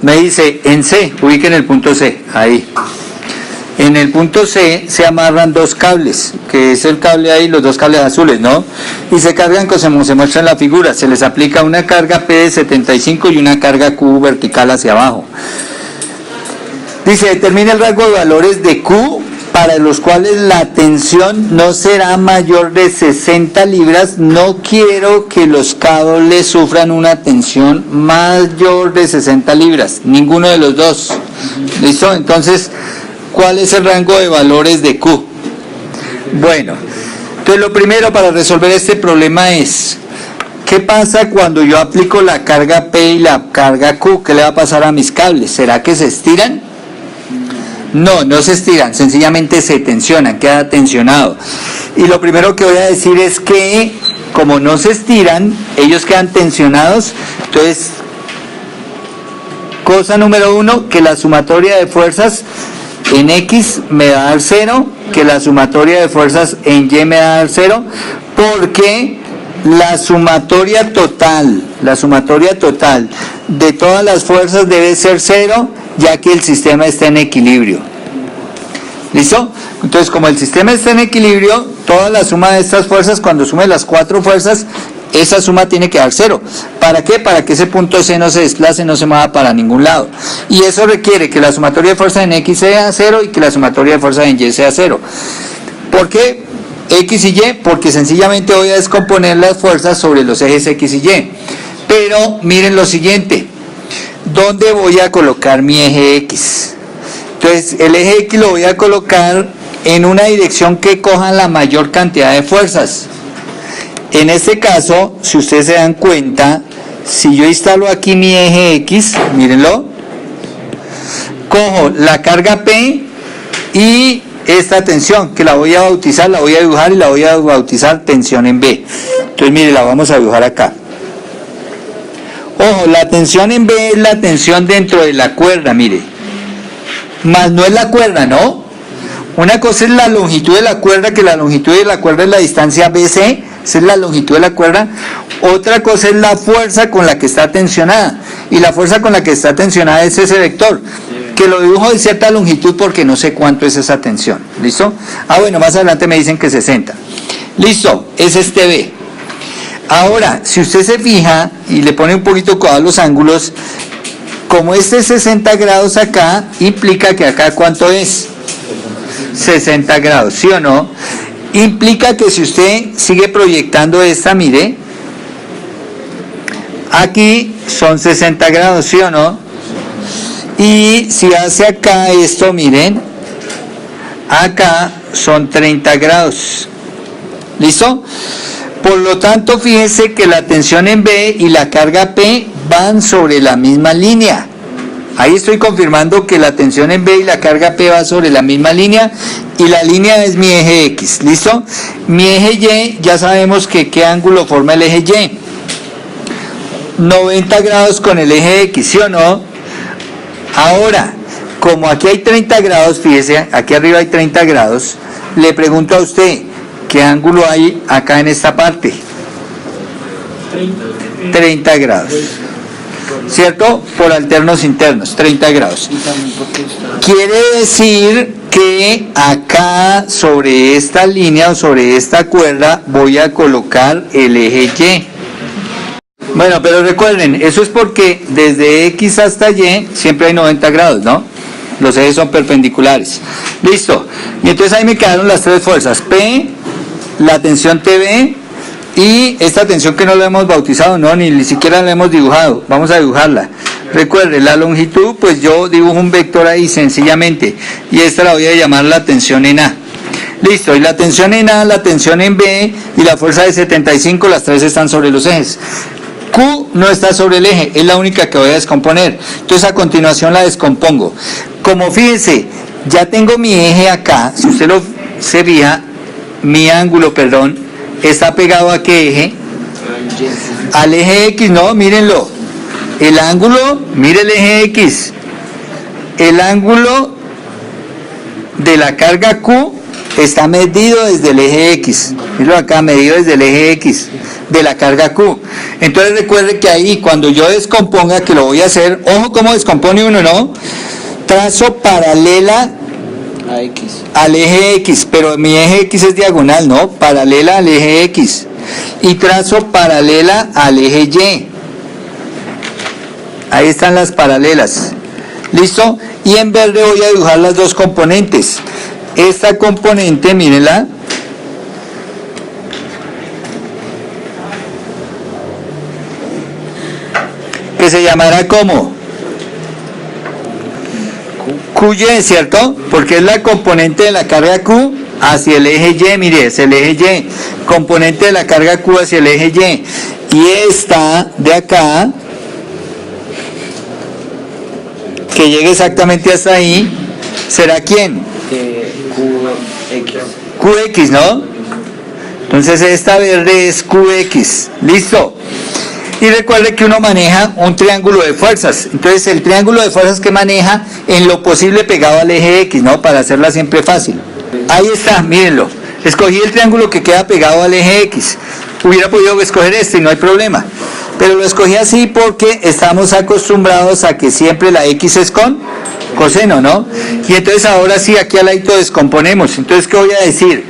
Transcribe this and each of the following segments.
Me dice, en C, ubiquen el punto C, ahí. En el punto C se amarran dos cables, que es el cable ahí, los dos cables azules, ¿no? Y se cargan como se muestra en la figura. Se les aplica una carga P de 75 y una carga Q vertical hacia abajo. Dice, determina el rango de valores de Q para los cuales la tensión no será mayor de 60 libras. No quiero que los cables sufran una tensión mayor de 60 libras, ninguno de los dos. ¿Listo? Entonces, ¿cuál es el rango de valores de Q? Bueno, entonces lo primero para resolver este problema es, ¿qué pasa cuando yo aplico la carga P y la carga Q? ¿Qué le va a pasar a mis cables? ¿Será que se estiran? No, no se estiran, sencillamente se tensionan, queda tensionado. Y lo primero que voy a decir es que, como no se estiran, ellos quedan tensionados. Entonces, cosa número uno, que la sumatoria de fuerzas en X me va a dar 0, que la sumatoria de fuerzas en Y me va a dar 0, porque la sumatoria total de todas las fuerzas debe ser 0, ya que el sistema está en equilibrio. ¿Listo? Entonces, como el sistema está en equilibrio, toda la suma de estas fuerzas, cuando sume las 4 fuerzas, esa suma tiene que dar 0. ¿Para qué? Para que ese punto C no se desplace, no se mueva para ningún lado. Y eso requiere que la sumatoria de fuerzas en X sea 0 y que la sumatoria de fuerzas en Y sea 0. ¿Por qué X y Y? Porque sencillamente voy a descomponer las fuerzas sobre los ejes X y Y. Pero miren lo siguiente, ¿dónde voy a colocar mi eje X? Entonces, el eje X lo voy a colocar en una dirección que coja la mayor cantidad de fuerzas. En este caso, si ustedes se dan cuenta, si yo instalo aquí mi eje X, mírenlo, cojo la carga P y esta tensión, que la voy a bautizar, la voy a dibujar y la voy a bautizar tensión en B. Entonces, mire, la vamos a dibujar acá. Ojo, la tensión en B es la tensión dentro de la cuerda, mire. Más no es la cuerda, ¿no? Una cosa es la longitud de la cuerda, que la longitud de la cuerda es la distancia BC, esa es la longitud de la cuerda. Otra cosa es la fuerza con la que está tensionada. Y la fuerza con la que está tensionada es ese vector, que lo dibujo de cierta longitud porque no sé cuánto es esa tensión. ¿Listo? Ah, bueno, más adelante me dicen que 60. Listo, es este B. Ahora, si usted se fija y le pone un poquito a los ángulos, como este es 60 grados acá, implica que acá ¿cuánto es? 60 grados, ¿sí o no? Implica que si usted sigue proyectando esta, mire, aquí son 60 grados, ¿sí o no? Y si hace acá esto, miren, acá son 30 grados. ¿Listo? Por lo tanto, fíjense que la tensión en B y la carga P van sobre la misma línea. Ahí estoy confirmando que la tensión en B y la carga P va sobre la misma línea, y la línea es mi eje X. ¿Listo? Mi eje Y, ya sabemos que qué ángulo forma el eje Y. 90 grados con el eje X, ¿sí o no? Ahora, como aquí hay 30 grados, fíjese, aquí arriba hay 30 grados, le pregunto a usted, ¿qué ángulo hay acá en esta parte? 30 grados. ¿Cierto? Por alternos internos, 30 grados. Quiere decir que acá sobre esta línea o sobre esta cuerda voy a colocar el eje Y. Bueno, pero recuerden, eso es porque desde X hasta Y siempre hay 90 grados, ¿no? Los ejes son perpendiculares. Listo. Y entonces ahí me quedaron las tres fuerzas. P, la tensión TB, y esta tensión que no la hemos bautizado, no, ni siquiera la hemos dibujado. Vamos a dibujarla. Recuerde, la longitud, pues yo dibujo un vector ahí sencillamente, y esta la voy a llamar la tensión en A. Listo, y la tensión en A, la tensión en B y la fuerza de 75, las tres están sobre los ejes. Q no está sobre el eje, es la única que voy a descomponer. Entonces a continuación la descompongo. Como fíjense, ya tengo mi eje acá, si usted se fija, mi ángulo, perdón, está pegado a qué eje? Al eje X, no, mírenlo. El ángulo, mire el eje X. El ángulo de la carga Q está medido desde el eje X. Míralo acá, medido desde el eje X de la carga Q. Entonces recuerde que ahí cuando yo descomponga, que lo voy a hacer, ojo cómo descompone uno, ¿no? Trazo paralela A X. al eje X, pero mi eje X es diagonal, ¿no? Paralela al eje X. Y trazo paralela al eje Y. Ahí están las paralelas. ¿Listo? Y en verde voy a dibujar las dos componentes. Esta componente, mírenla, que se llamará como QY, ¿cierto? Porque es la componente de la carga Q hacia el eje Y, mire, es el eje Y, componente de la carga Q hacia el eje Y. Y esta de acá, que llegue exactamente hasta ahí, ¿será quién? QX, ¿no? Entonces esta verde es QX, ¿listo? Y recuerde que uno maneja un triángulo de fuerzas, entonces el triángulo de fuerzas que maneja en lo posible pegado al eje X, ¿no? Para hacerla siempre fácil. Ahí está, mírenlo, escogí el triángulo que queda pegado al eje X, hubiera podido escoger este y no hay problema, pero lo escogí así porque estamos acostumbrados a que siempre la X es con coseno, ¿no? Y entonces ahora sí, aquí al ladito descomponemos. Entonces, ¿qué voy a decir?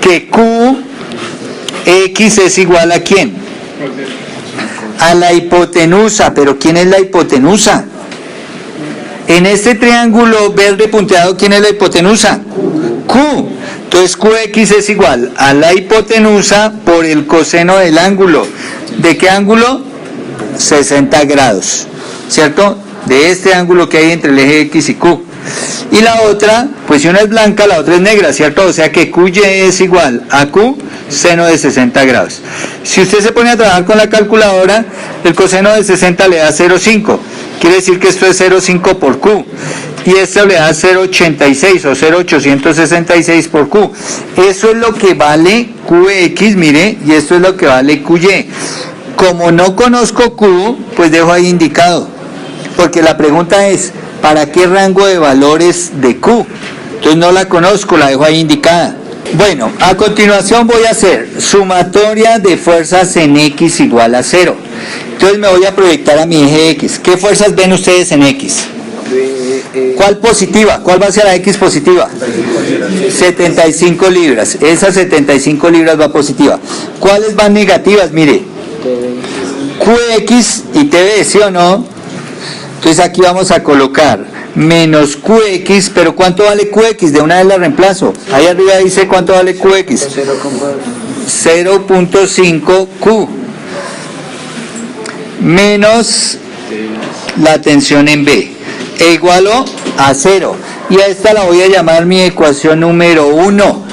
Que QX es igual a ¿quién? A la hipotenusa. ¿Pero quién es la hipotenusa? En este triángulo verde punteado, ¿quién es la hipotenusa? Q. Entonces, QX es igual a la hipotenusa por el coseno del ángulo. ¿De qué ángulo? 60 grados, ¿cierto? De este ángulo que hay entre el eje X y Q. Y la otra, pues si una es blanca, la otra es negra, ¿cierto? O sea que QY es igual a Q seno de 60 grados. Si usted se pone a trabajar con la calculadora, el coseno de 60 le da 0,5. Quiere decir que esto es 0,5 por Q. Y esto le da 0,86 o 0,866 por Q. Eso es lo que vale QX, mire, y esto es lo que vale QY. Como no conozco Q, pues dejo ahí indicado. Porque la pregunta es, ¿para qué rango de valores de Q? Entonces no la conozco, la dejo ahí indicada. Bueno, a continuación voy a hacer sumatoria de fuerzas en X igual a 0. Entonces me voy a proyectar a mi eje X. ¿Qué fuerzas ven ustedes en X? ¿Cuál positiva? ¿Cuál va a ser la X positiva? 75 libras. Esa 75 libras va positiva. ¿Cuáles van negativas? Mire, QX y TV, ¿sí o no? Entonces aquí vamos a colocar menos QX, pero ¿cuánto vale QX? De una vez la reemplazo. Ahí arriba dice cuánto vale QX. 0.5 Q menos la tensión en B e igualo a 0. Y a esta la voy a llamar mi ecuación número 1.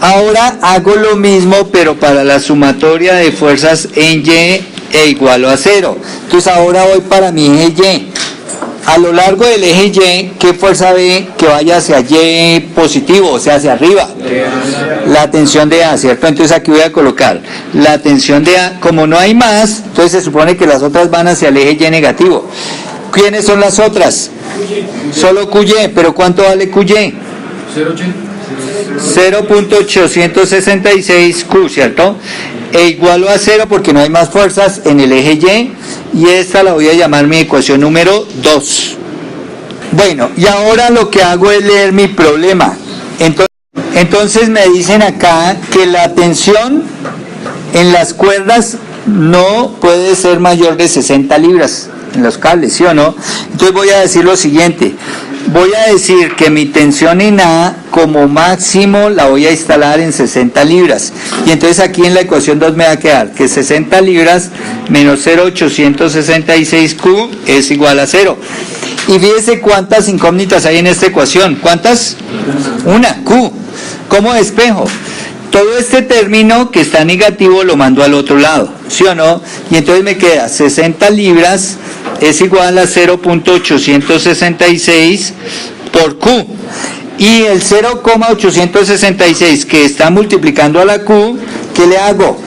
Ahora hago lo mismo, pero para la sumatoria de fuerzas en Y e igualo a 0. Entonces ahora voy para mi eje Y. A lo largo del eje Y, ¿qué fuerza ve que vaya hacia Y positivo, o sea, hacia arriba? La tensión de A, ¿cierto? Entonces aquí voy a colocar la tensión de A. Como no hay más, entonces se supone que las otras van hacia el eje Y negativo. ¿Quiénes son las otras? Solo QY, pero ¿cuánto vale QY? 0.866 Q, ¿cierto? E igualo a 0 porque no hay más fuerzas en el eje Y, y esta la voy a llamar mi ecuación número 2. Bueno, y ahora lo que hago es leer mi problema. Entonces me dicen acá que la tensión en las cuerdas no puede ser mayor de 60 libras en los cables, ¿sí o no? Entonces voy a decir lo siguiente. Voy a decir que mi tensión en A como máximo la voy a instalar en 60 libras. Y entonces aquí en la ecuación 2 me va a quedar que 60 libras menos 0.866 Q es igual a 0. Y fíjese cuántas incógnitas hay en esta ecuación. ¿Cuántas? Una, Q. ¿Cómo despejo? Todo este término que está negativo lo mando al otro lado, ¿sí o no? Y entonces me queda 60 libras es igual a 0.866 por Q. Y el 0.866 que está multiplicando a la Q, ¿qué le hago?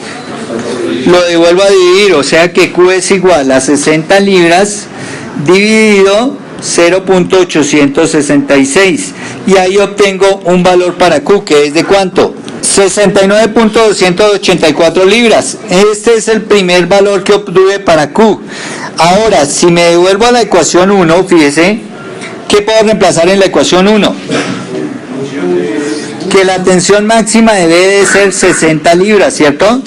Lo devuelvo a dividir, o sea que Q es igual a 60 libras dividido 0.866 y ahí obtengo un valor para Q que es de ¿cuánto? 69.284 libras. Este es el primer valor que obtuve para Q. Ahora, si me devuelvo a la ecuación 1, fíjese, ¿qué puedo reemplazar en la ecuación 1? Que la tensión máxima debe de ser 60 libras, ¿cierto?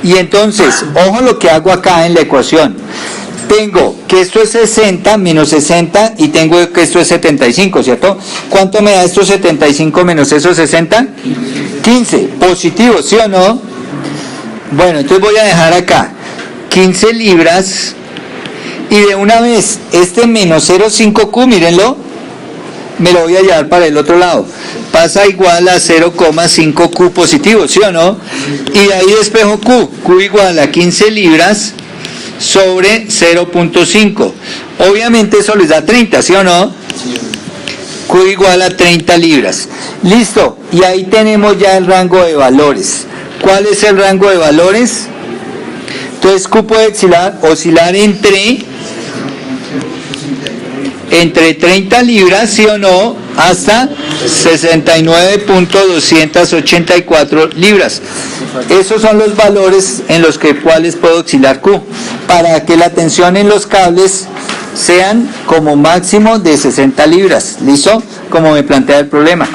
Y entonces, ojo lo que hago acá en la ecuación. Tengo que esto es 60 menos 60 y tengo que esto es 75, ¿cierto? ¿Cuánto me da esto 75 menos esos 60? 15, positivo, ¿sí o no? Bueno, entonces voy a dejar acá 15 libras y de una vez este menos 0,5Q, mírenlo, me lo voy a llevar para el otro lado. Pasa igual a 0,5Q positivo, ¿sí o no? Y de ahí despejo Q. Q igual a 15 libras sobre 0.5. Obviamente eso les da 30, ¿sí o no? Q igual a 30 libras. Listo. Y ahí tenemos ya el rango de valores. ¿Cuál es el rango de valores? Entonces Q puede oscilar entre 30 libras, ¿sí o no?, hasta 69.284 libras. Esos son los valores en los cuales puedo oscilar Q, para que la tensión en los cables sean como máximo de 60 libras. ¿Listo? Como me plantea el problema.